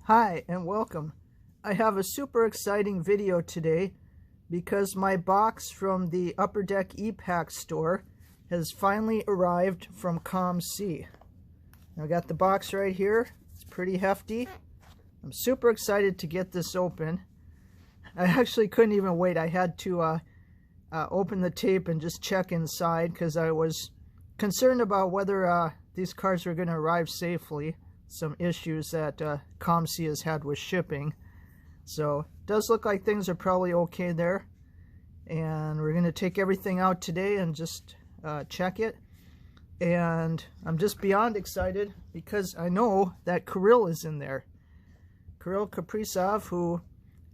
Hi and welcome. I have a super exciting video today because my box from the Upper Deck Epacks store has finally arrived from ComC. I got the box right here. It's pretty hefty. I'm super excited to get this open. I actually couldn't even wait. I had to open the tape and just check inside because I was concerned about whether these cards were going to arrive safely. Some issues that ComC has had with shipping. So it does look like things are probably okay there. And we're going to take everything out today and just check it. And I'm just beyond excited because I know that Kirill is in there. Kirill Kaprizov, who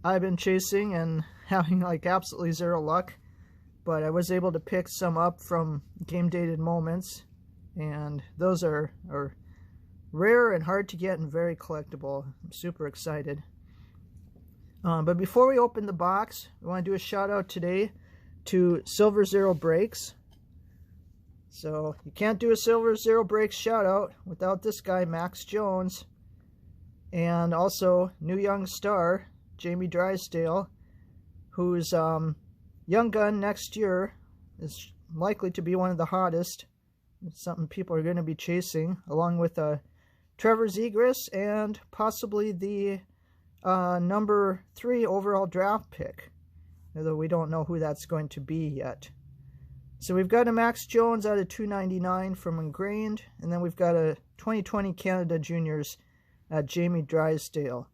I've been chasing and having like absolutely zero luck. But I was able to pick some up from Game Dated Moments. And those are rare and hard to get and very collectible. I'm super excited. But before we open the box, we want to do a shout out today to SilverZero Breaks. So you can't do a SilverZero Breaks shout out without this guy, Max Jones. And also new young star, Jamie Drysdale, whose Young Gun next year is likely to be one of the hottest. It's something people are going to be chasing, along with Trevor Zegras and possibly the number 3 overall draft pick, although we don't know who that's going to be yet. So we've got a Max Jones out of $2.99 from Ingrained, and then we've got a 2020 Canada Juniors Jamie Drysdale.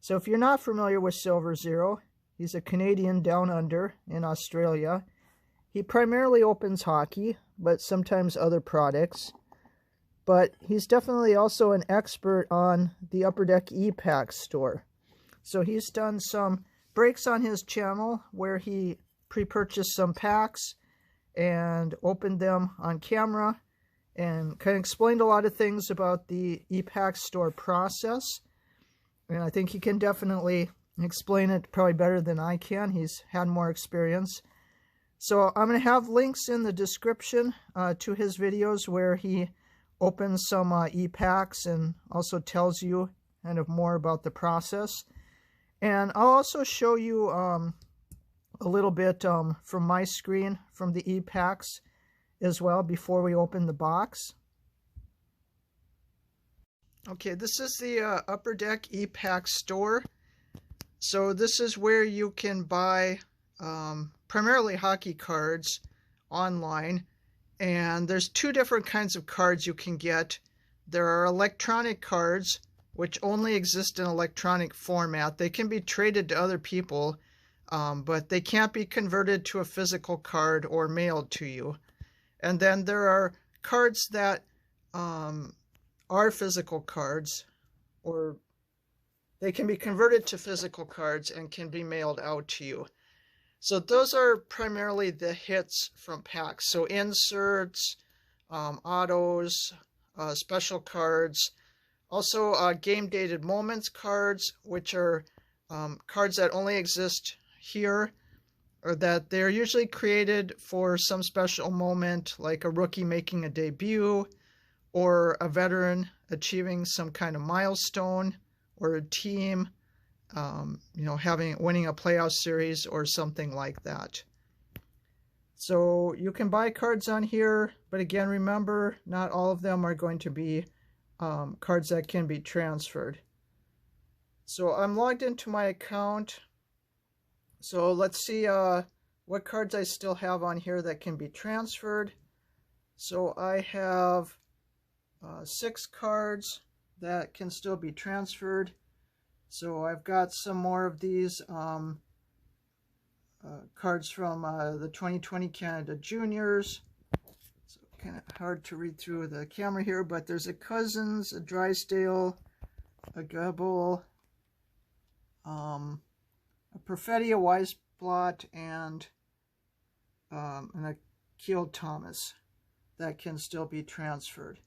So if you're not familiar with SilverZero, he's a Canadian down under in Australia. He primarily opens hockey, but sometimes other products. But he's definitely also an expert on the Upper Deck Epacks store. So he's done some breaks on his channel where he pre-purchased some packs and opened them on camera and kind of explained a lot of things about the Epacks store process. And I think he can definitely explain it probably better than I can. He's had more experience. So I'm going to have links in the description to his videos where he opens some Epacks and also tells you kind of more about the process. And I'll also show you a little bit from my screen from the Epacks as well before we open the box. Okay, this is the Upper Deck Epacks store. So this is where you can buy primarily hockey cards online. And there's two different kinds of cards you can get. There are electronic cards, which only exist in electronic format. They can be traded to other people, but they can't be converted to a physical card or mailed to you. And then there are cards that are physical cards, or they can be converted to physical cards and can be mailed out to you. So those are primarily the hits from packs. So inserts, autos, special cards. Also Game Dated Moments cards, which are cards that only exist here, or that they're usually created for some special moment, like a rookie making a debut, or a veteran achieving some kind of milestone, or a team winning a playoff series or something like that. So you can buy cards on here, but again, remember, not all of them are going to be cards that can be transferred. So I'm logged into my account. So let's see what cards I still have on here that can be transferred. So I have 6 cards that can still be transferred. So I've got some more of these cards from the 2020 Canada Juniors. It's kind of hard to read through the camera here, but there's a Cousins, a Drysdale, a Gubble, a Perfetti, a Weisblot, and an Akil Thomas that can still be transferred.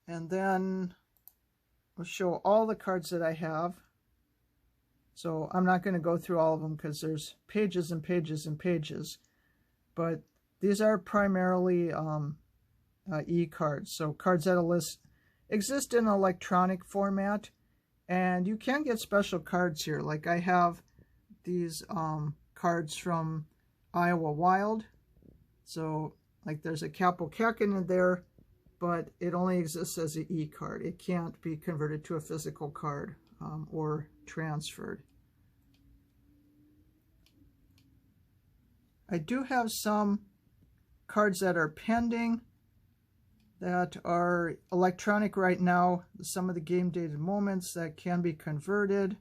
And then I'll show all the cards that I have. So I'm not going to go through all of them because there's pages and pages and pages. But these are primarily e-cards. So cards that exist in electronic format, and you can get special cards here. Like I have these cards from Iowa Wild. So like there's a Kaprizov in there, but it only exists as an e-card. It can't be converted to a physical card or transferred. I do have some cards that are pending that are electronic right now. Some of the game dated moments that can be converted,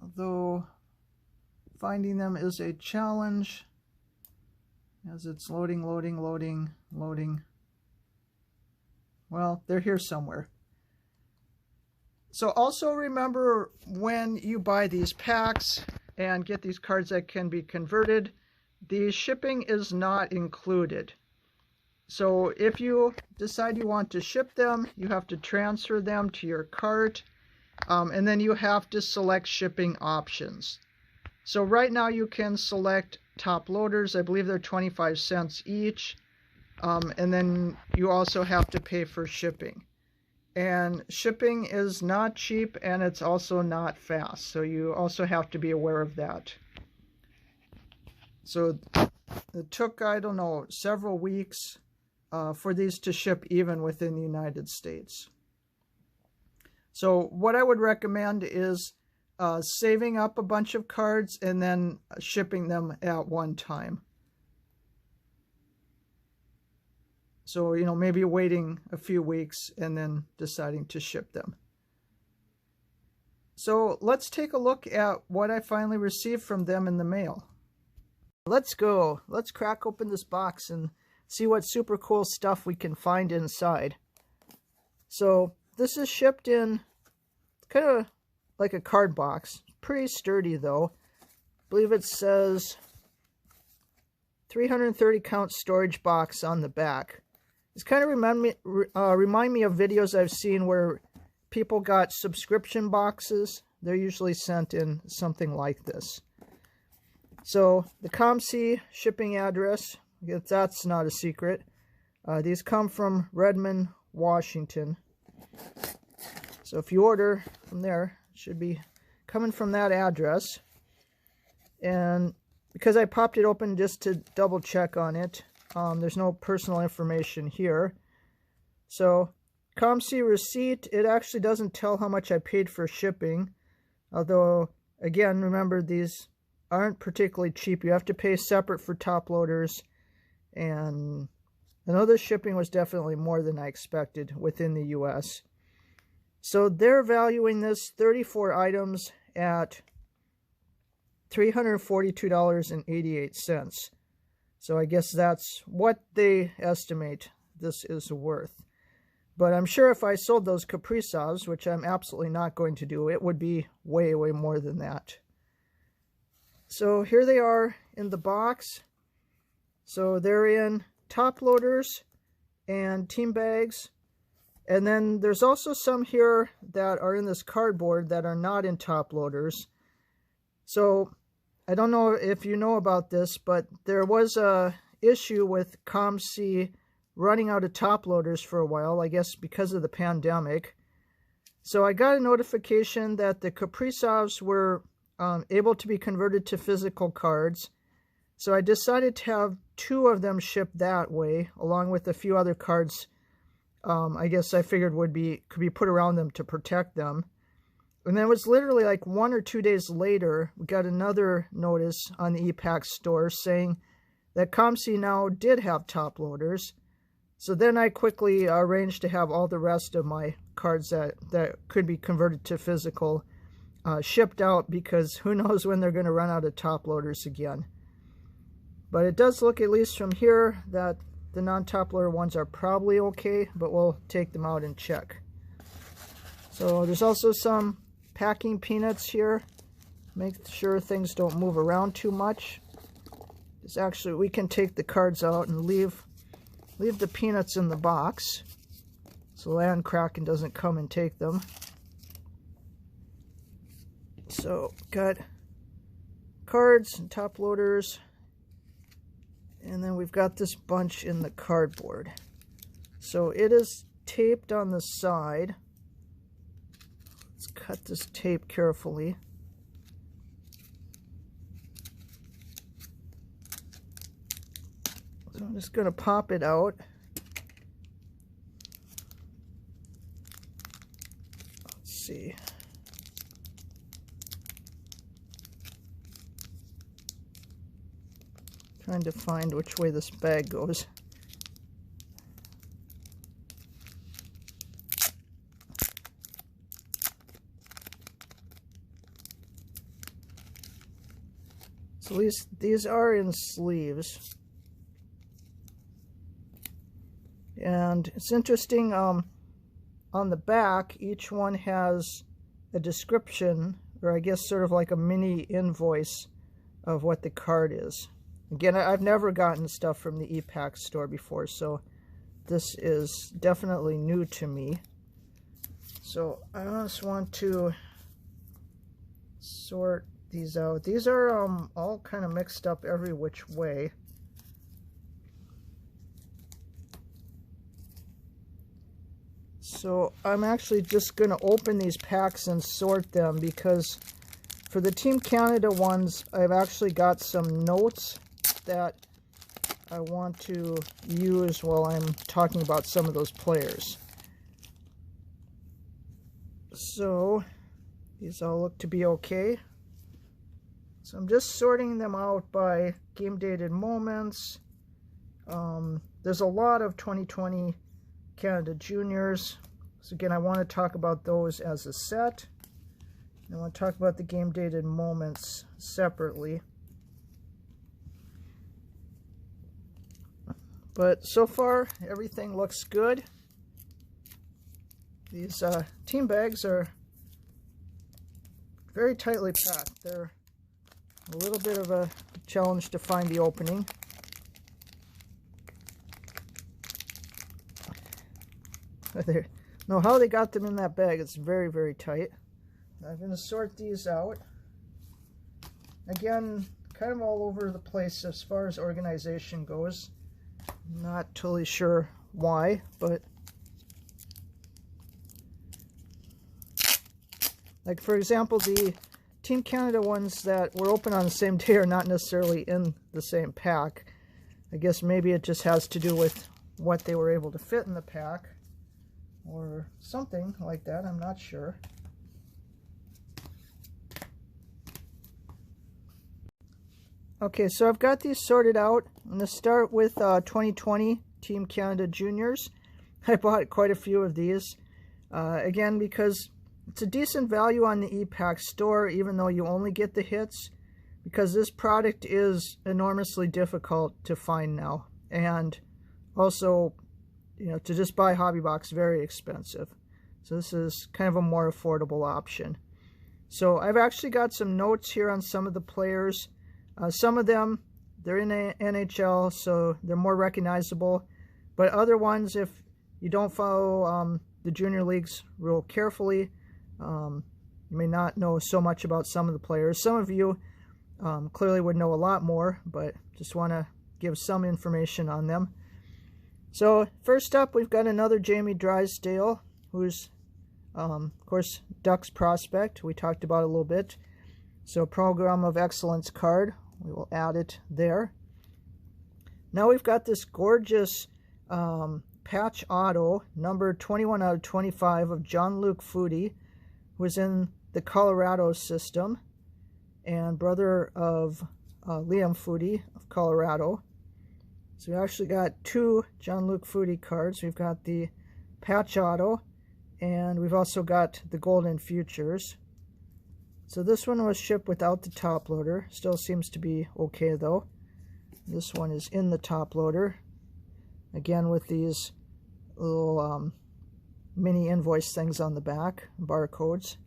although finding them is a challenge as it's loading. Well, they're here somewhere. So also remember, when you buy these packs and get these cards that can be converted, the shipping is not included. So if you decide you want to ship them, you have to transfer them to your cart, and then you have to select shipping options. So right now you can select top loaders. I believe they're 25 cents each, and then you also have to pay for shipping. And shipping is not cheap, and it's also not fast, so you also have to be aware of that. So it took, I don't know, several weeks for these to ship even within the United States. So what I would recommend is saving up a bunch of cards and then shipping them at one time. So, you know, maybe waiting a few weeks and then deciding to ship them. So let's take a look at what I finally received from them in the mail. Let's go. Let's crack open this box and see what super cool stuff we can find inside. So this is shipped in kind of like a card box. Pretty sturdy though. I believe it says 330 count storage box on the back. It's kind of remind me of videos I've seen where people got subscription boxes. They're usually sent in something like this. So the ComC shipping address, I guess that's not a secret. These come from Redmond, Washington. So if you order from there, it should be coming from that address. And because I popped it open just to double check on it, there's no personal information here. So ComC receipt, it actually doesn't tell how much I paid for shipping. Although, again, remember these aren't particularly cheap. You have to pay separate for top loaders. And I know the shipping was definitely more than I expected within the US. So they're valuing this 34 items at $342.88. So I guess that's what they estimate this is worth. But I'm sure if I sold those Kaprizovs, which I'm absolutely not going to do, it would be way, way more than that. So here they are in the box. So they're in top loaders and team bags. And then there's also some here that are in this cardboard that are not in top loaders. So I don't know if you know about this, but there was a issue with ComC running out of top loaders for a while, I guess because of the pandemic. So I got a notification that the Kaprizovs were able to be converted to physical cards. So I decided to have 2 of them shipped that way, along with a few other cards I guess I figured could be put around them to protect them. And then it was literally like 1 or 2 days later, we got another notice on the Epacks store saying that ComC now did have top loaders. So then I quickly arranged to have all the rest of my cards that could be converted to physical shipped out, because who knows when they're going to run out of top loaders again. But it does look, at least from here, that the non-top loader ones are probably okay, but we'll take them out and check. So there's also some packing peanuts here. Make sure things don't move around too much. It's actually, we can take the cards out and leave the peanuts in the box so Land Kraken doesn't come and take them. So got cards and top loaders, and then we've got this bunch in the cardboard. So it is taped on the side. Let's cut this tape carefully. So I'm just going to pop it out. Let's see. Trying to find which way this bag goes. So these are in sleeves. And it's interesting, on the back, each one has a description, or I guess sort of like a mini invoice of what the card is. Again, I've never gotten stuff from the Epacks store before, so this is definitely new to me. So I just want to sort these out. These are all kind of mixed up every which way. So I'm actually just going to open these packs and sort them, because for the Team Canada ones, I've actually got some notes that I want to use while I'm talking about some of those players. So these all look to be okay. So I'm just sorting them out by game dated moments. There's a lot of 2020 Canada Juniors. So again, I want to talk about those as a set. I want to talk about the game dated moments separately. But so far, everything looks good. These team bags are very tightly packed. They're a little bit of a challenge to find the opening. I know how they got them in that bag. It's very, very tight. I'm going to sort these out. Again, kind of all over the place as far as organization goes. Not totally sure why, but like for example, the Team Canada ones that were open on the same day are not necessarily in the same pack. I guess maybe it just has to do with what they were able to fit in the pack or something like that. I'm not sure. Okay, so I've got these sorted out. I'm going to start with 2020 Team Canada Juniors. I bought quite a few of these. Again, because it's a decent value on the Epacks store, even though you only get the hits, because this product is enormously difficult to find now. And also, you know, to just buy Hobby Box, very expensive. So this is kind of a more affordable option. So I've actually got some notes here on some of the players. Some of them, they're in the NHL, so they're more recognizable. But other ones, if you don't follow the junior leagues real carefully, you may not know so much about some of the players. Some of you clearly would know a lot more, but just want to give some information on them. So first up, we've got another Jamie Drysdale, who's, of course, Ducks prospect. We talked about it a little bit. So Program of Excellence card. We will add it there. Now we've got this gorgeous patch auto, number 21 out of 25 of Jean-Luc Foudy, who is in the Colorado system, and brother of Liam Foudy of Colorado. So we actually got two Jean-Luc Foudy cards. We've got the patch auto, and we've also got the Golden Futures. So this one was shipped without the top loader. Still seems to be okay though. This one is in the top loader. Again with these little mini invoice things on the back, barcodes.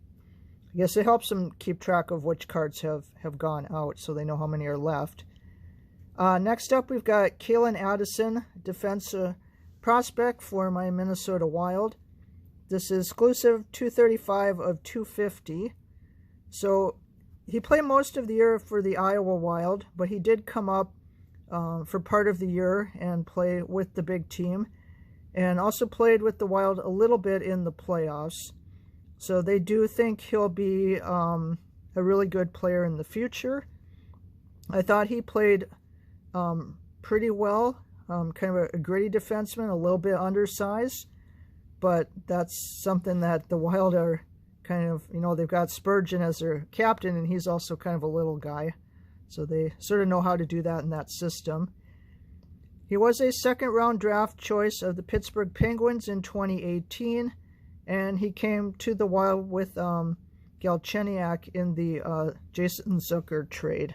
I guess it helps them keep track of which cards have gone out so they know how many are left. Next up we've got Kalen Addison, defensive prospect for my Minnesota Wild. This is exclusive 235 of 250. So he played most of the year for the Iowa Wild, but he did come up for part of the year and play with the big team. and also played with the Wild a little bit in the playoffs. So they do think he'll be a really good player in the future. I thought he played pretty well, kind of a gritty defenseman, a little bit undersized, but that's something that the Wild are kind of, they've got Spurgeon as their captain, and he's also kind of a little guy. So they sort of know how to do that in that system. He was a second-round draft choice of the Pittsburgh Penguins in 2018, and he came to the Wild with Galchenyuk in the Jason Zucker trade.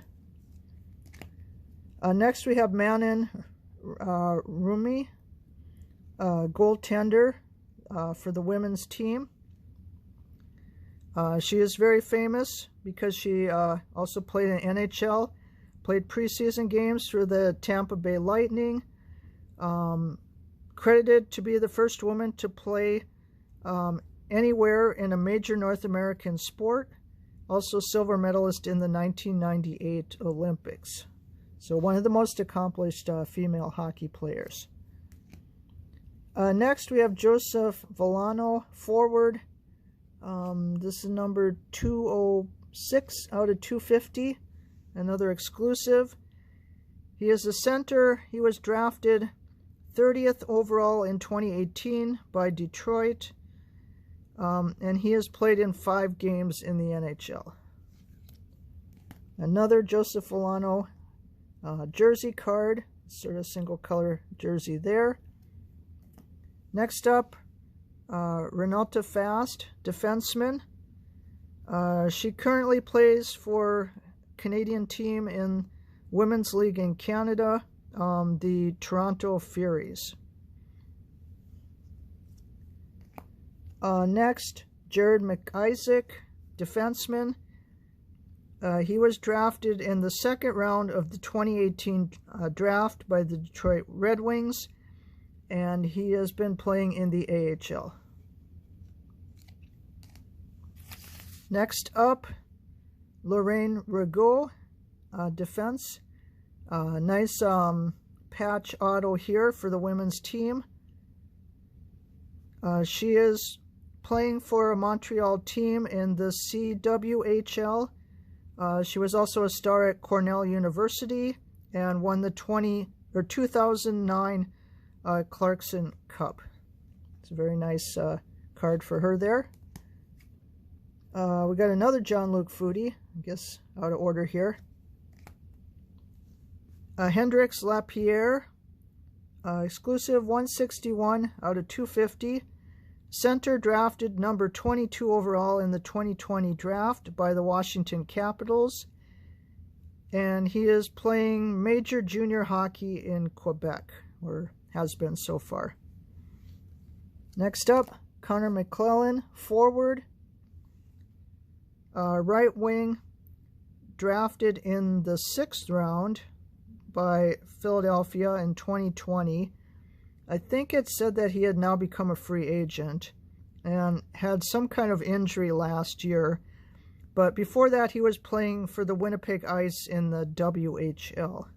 Next, we have Manon Rumi, goaltender for the women's team. She is very famous because she also played in NHL, played preseason games for the Tampa Bay Lightning, credited to be the first woman to play anywhere in a major North American sport, also silver medalist in the 1998 Olympics. So one of the most accomplished female hockey players. Next, we have Joseph Villano, forward. This is number 206 out of 250, another exclusive. He is a center. He was drafted 30th overall in 2018 by Detroit, and he has played in 5 games in the NHL. Another Joseph Villano jersey card, sort of single color jersey there. Next up, Renata Fast, defenseman. She currently plays for Canadian team in Women's League in Canada, the Toronto Furies. Next, Jared McIsaac, defenseman. He was drafted in the second round of the 2018 draft by the Detroit Red Wings, and he has been playing in the AHL. Next up, Lorraine Rigaud, defense. Nice patch auto here for the women's team. She is playing for a Montreal team in the CWHL. She was also a star at Cornell University and won the 2009 Clarkson Cup. It's a very nice card for her there. We got another Jean-Luc Foudy, I guess out of order here. Hendrix Lapierre, exclusive 161 out of 250. Center, drafted number 22 overall in the 2020 draft by the Washington Capitals. And he is playing major junior hockey in Quebec, or has been so far. Next up, Connor McClellan, forward. Right wing, drafted in the 6th round by Philadelphia in 2020. I think it said that he had now become a free agent and had some kind of injury last year. But before that, he was playing for the Winnipeg Ice in the WHL.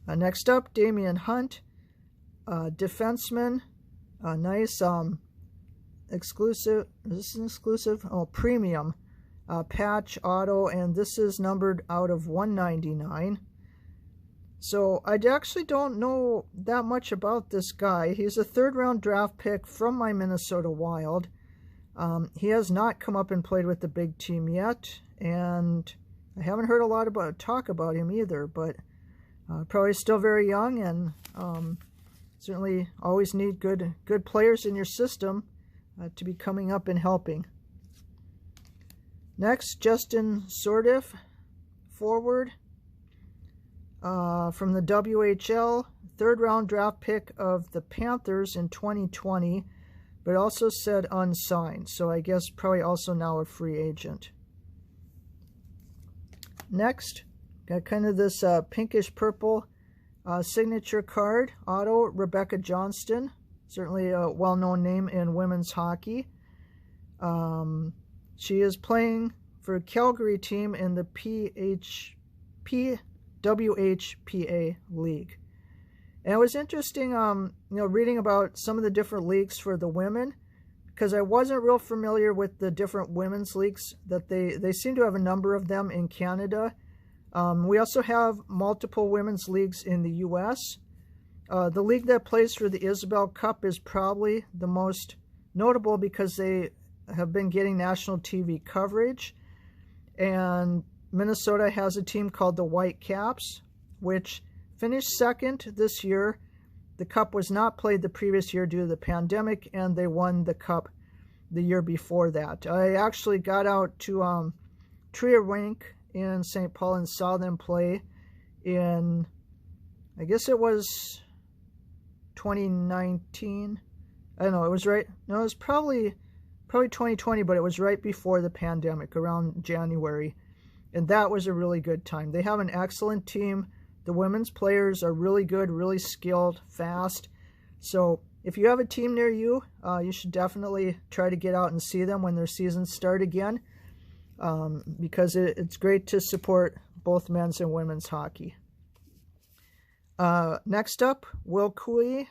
Next up, Damian Hunt, defenseman. Nice exclusive. Is this an exclusive? Oh, premium patch auto, and this is numbered out of 199. So I actually don't know that much about this guy. He's a 3rd-round draft pick from my Minnesota Wild. He has not come up and played with the big team yet, and I haven't heard a lot about talk about him either, but probably still very young, and certainly always need good players in your system to be coming up and helping. Next, Justin Sordiff, forward. From the WHL, 3rd-round draft pick of the Panthers in 2020, but also said unsigned, so I guess probably also now a free agent. Next, got kind of this pinkish purple signature card, auto, Rebecca Johnston, certainly a well-known name in women's hockey. She is playing for a Calgary team in the WHPA League. And it was interesting, reading about some of the different leagues for the women, because I wasn't real familiar with the different women's leagues that they seem to have a number of them in Canada. We also have multiple women's leagues in the U.S. The league that plays for the Isabel Cup is probably the most notable because they have been getting national TV coverage. And Minnesota has a team called the Whitecaps, which finished second this year. The Cup was not played the previous year due to the pandemic, and they won the Cup the year before that. I actually got out to Tria Rink in St. Paul and saw them play in, I guess it was 2019. I don't know, it was right, no, it was probably 2020, but it was right before the pandemic, around January. And that was a really good time. They have an excellent team. The women's players are really good, really skilled, fast. So if you have a team near you, you should definitely try to get out and see them when their seasons start again, because it's great to support both men's and women's hockey. Next up, Will Cooley,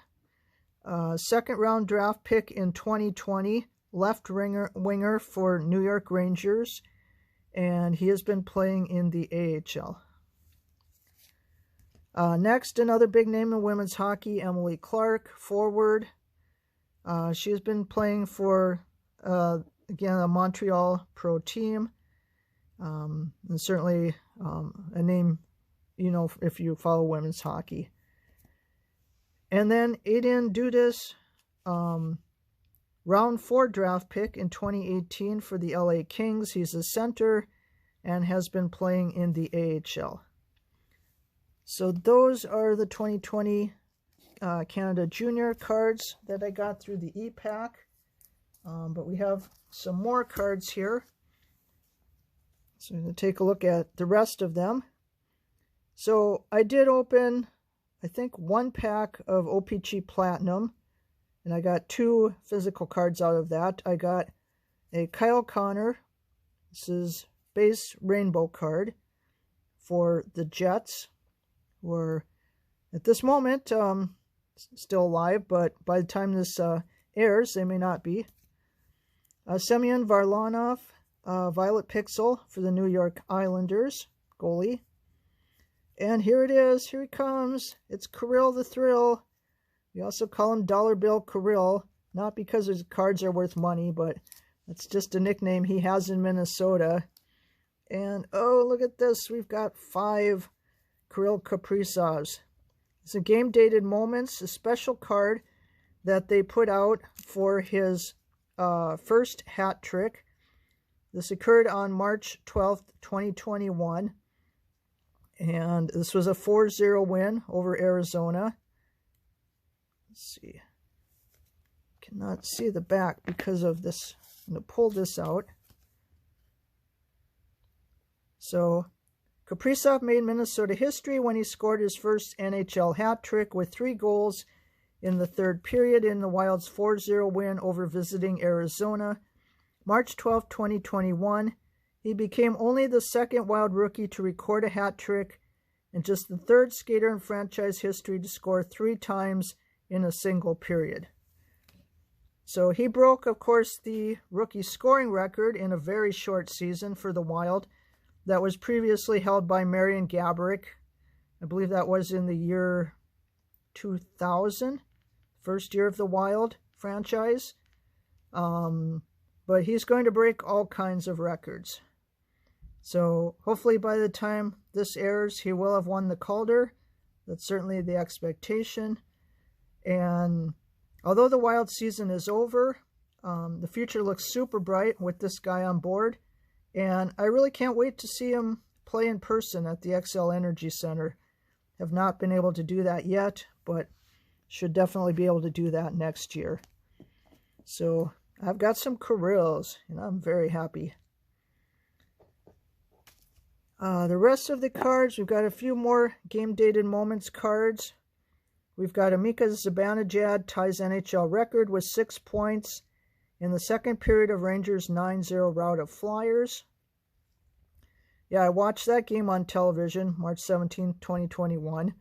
second-round draft pick in 2020, left winger for New York Rangers, and he has been playing in the AHL. Next, another big name in women's hockey, Emily Clark, forward. She has been playing for, again, a Montreal pro team. And certainly a name, if you follow women's hockey. And then Aiden Dudas, round 4 draft pick in 2018 for the LA Kings. He's a center and has been playing in the AHL. So those are the 2020 Canada Junior cards that I got through the Epack. But we have some more cards here. So I'm going to take a look at the rest of them. So I did open, I think, 1 pack of OPG Platinum. And I got 2 physical cards out of that. I got a Kyle Connor. This is base rainbow card for the Jets, who are at this moment still alive, but by the time this airs, they may not be. Semyon Varlamov, Violet Pixel for the New York Islanders, goalie. And here it is. Here he comes. It's Kirill the Thrill. We also call him Dollar Bill Kirill, not because his cards are worth money, but that's just a nickname he has in Minnesota. And, oh, look at this. We've got 5 Kirill Kaprizovs. It's a game-dated moments, a special card that they put out for his first hat trick. This occurred on March 12th, 2021. And this was a 4-0 win over Arizona. Let's see. Cannot see the back because of this. I'm going to pull this out. So, Kaprizov made Minnesota history when he scored his first NHL hat trick with 3 goals in the 3rd period in the Wild's 4-0 win over visiting Arizona. March 12, 2021, he became only the 2nd Wild rookie to record a hat trick and just the 3rd skater in franchise history to score 3 times in a single period. So he broke, of course, the rookie scoring record in a very short season for the Wild that was previously held by Marian Gaborik. I believe that was in the year 2000, first year of the Wild franchise. But he's going to break all kinds of records. So hopefully by the time this airs, he will have won the Calder. That's certainly the expectation. And although the Wild season is over, the future looks super bright with this guy on board. And I really can't wait to see him play in person at the XL Energy Center. Have not been able to do that yet, but should definitely be able to do that next year. So I've got some Kirills, and I'm very happy. The rest of the cards, we've got a few more game-dated moments cards. We've got Mika Zibanejad ties NHL record with 6 points in the 2nd period of Rangers' 9-0 rout of Flyers. Yeah, I watched that game on television, March 17, 2021.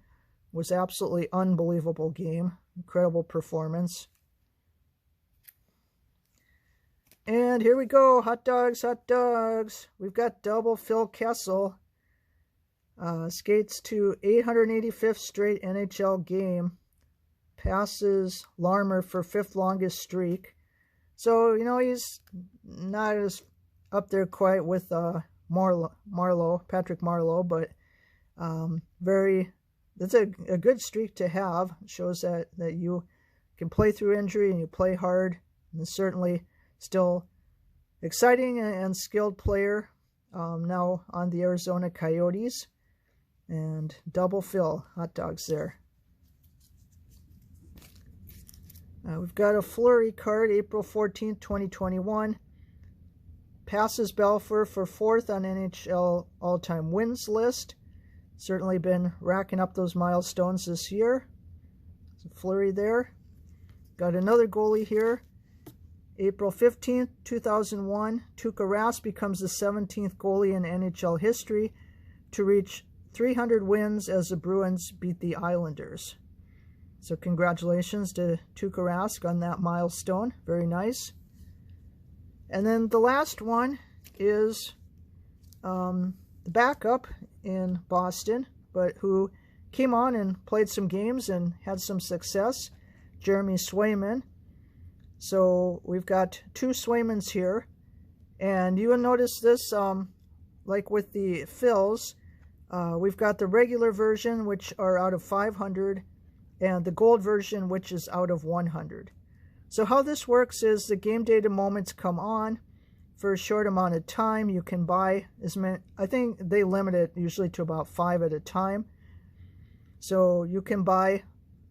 was absolutely unbelievable game. Incredible performance. And here we go. Hot dogs, hot dogs. We've got double Phil Kessel. Skates to 885th straight NHL game. Passes Larmer for 5th longest streak. So, you know, he's not as up there quite with Patrick Marleau, but that's a good streak to have. It shows that you can play through injury and you play hard. And certainly still exciting and skilled player now on the Arizona Coyotes. And double Phil, hot dogs there. We've got a Fleury card, April 14th, 2021. Passes Belfour for 4th on NHL all-time wins list. Certainly been racking up those milestones this year. There's a Fleury there. Got another goalie here. April 15th, 2001. Tuukka Rask becomes the 17th goalie in NHL history to reach 300 wins as the Bruins beat the Islanders. So congratulations to Tuukka Rask on that milestone. Very nice. And then the last one is the backup in Boston, but who came on and played some games and had some success, Jeremy Swayman. So we've got 2 Swaymans here. And you will notice this, like with the Phils, we've got the regular version, which are out of 500, and the gold version, which is out of 100. So how this works is the game data moments come on for a short amount of time. You can buy as many, I think they limit it usually to about 5 at a time. So you can buy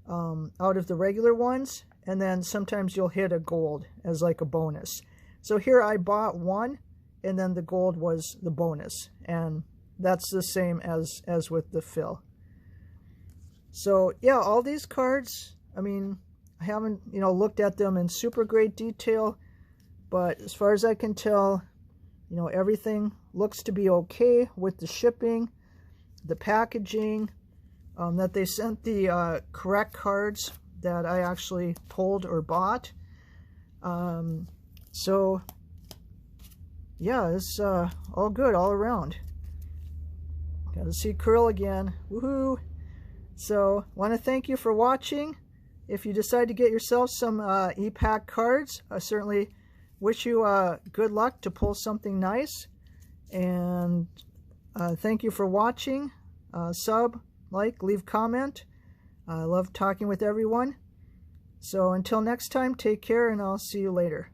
out of the regular ones, and then sometimes you'll hit a gold as like a bonus. So here I bought 1, and then the gold was the bonus. And that's the same as with the Phil. So yeah, all these cards, I mean, I haven't, you know, looked at them in super great detail, but as far as I can tell, you know, everything looks to be okay with the shipping, the packaging, that they sent the correct cards that I actually pulled or bought. So yeah, it's all good all around. Got to see Curl again. Woohoo! So, want to thank you for watching. If you decide to get yourself some Epacks cards, I certainly wish you good luck to pull something nice. And thank you for watching. Sub, like, leave comment. I love talking with everyone. So until next time, take care, and I'll see you later.